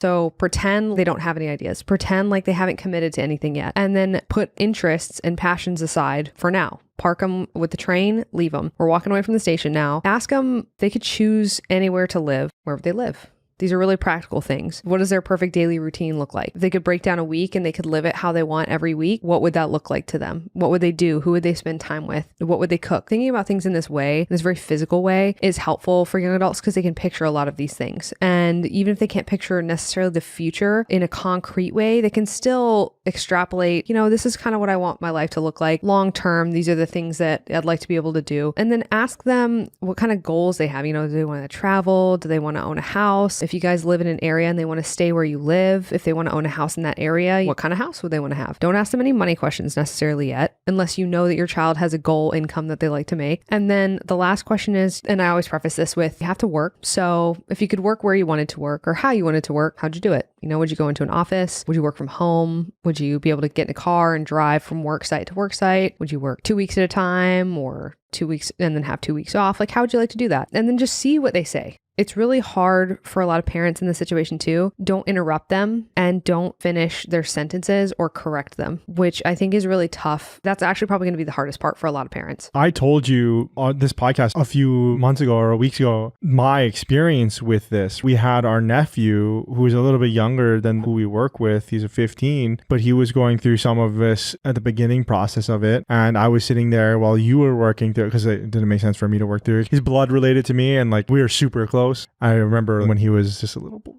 So pretend they don't have any ideas. Pretend like they haven't committed to anything yet. And then put interests and passions aside for now. Park them with the train, leave them. We're walking away from the station now. Ask them if they could choose anywhere to live, wherever they live. These are really practical things. What does their perfect daily routine look like? If they could break down a week and they could live it how they want every week, what would that look like to them? What would they do? Who would they spend time with? What would they cook? Thinking about things in this way, this very physical way, is helpful for young adults because they can picture a lot of these things. And even if they can't picture necessarily the future in a concrete way, they can still extrapolate, this is kind of what I want my life to look like long term. These are the things that I'd like to be able to do. And then ask them what kind of goals they have. Do they want to travel? Do they want to own a house? If you guys live in an area and they want to stay where you live, if they want to own a house in that area, what kind of house would they want to have? Don't ask them any money questions necessarily yet, unless you know that your child has a goal income that they like to make. And then the last question is, and I always preface this with, you have to work. So if you could work where you wanted to work or how you wanted to work, how'd you do it? Would you go into an office? Would you work from home? Would you be able to get in a car and drive from work site to work site? Would you work 2 weeks at a time or 2 weeks and then have 2 weeks off? Like, how would you like to do that? And then just see what they say. It's really hard for a lot of parents in this situation too. Don't interrupt them and don't finish their sentences or correct them, which I think is really tough. That's actually probably going to be the hardest part for a lot of parents. I told you on this podcast a few months ago or weeks ago, my experience with this. We had our nephew who was a little bit younger than who we work with. He's a 15, but he was going through some of this at the beginning process of it. And I was sitting there while you were working through it because it didn't make sense for me to work through it. He's blood related to me and we were super close. I remember when he was just a little boy.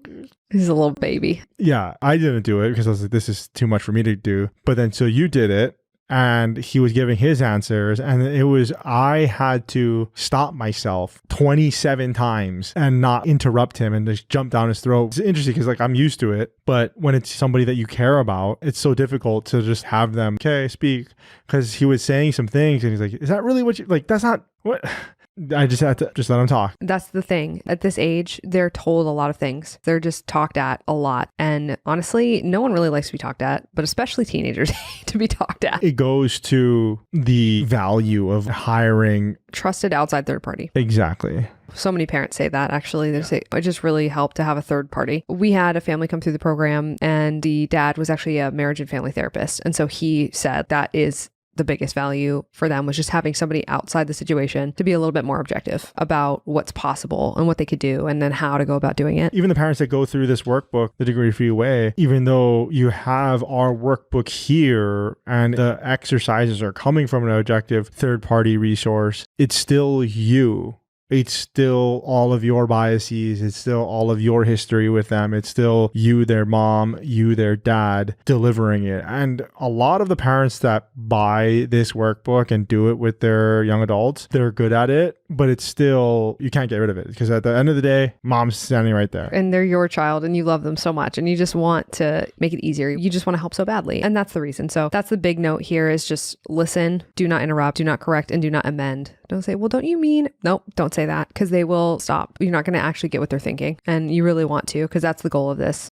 He's a little baby. Yeah, I didn't do it because I was like, this is too much for me to do. But then so you did it and he was giving his answers and I had to stop myself 27 times and not interrupt him and just jump down his throat. It's interesting because I'm used to it, but when it's somebody that you care about, it's so difficult to just have them, okay, speak, because he was saying some things and he's like, is that really what you, that's not what... I just had to just let them talk. That's the thing. At this age, they're told a lot of things. They're just talked at a lot. And honestly, no one really likes to be talked at, but especially teenagers hate to be talked at. It goes to the value of hiring trusted outside third party. Exactly. So many parents say that actually. They say it just really helped to have a third party. We had a family come through the program and the dad was actually a marriage and family therapist. And so he said that is the biggest value for them was just having somebody outside the situation to be a little bit more objective about what's possible and what they could do and then how to go about doing it. Even the parents that go through this workbook, the Degree Free Way, even though you have our workbook here and the exercises are coming from an objective third-party resource, it's still you. It's still all of your biases. It's still all of your history with them. It's still you, their mom, you, their dad, delivering it. And a lot of the parents that buy this workbook and do it with their young adults, they're good at it, but it's still, you can't get rid of it because at the end of the day, mom's standing right there. And they're your child and you love them so much and you just want to make it easier. You just want to help so badly. And that's the reason. So that's the big note here is just listen, do not interrupt, do not correct, and do not amend. Don't say, well, don't you mean? Nope, don't say that because they will stop. You're not going to actually get what they're thinking. And you really want to because that's the goal of this.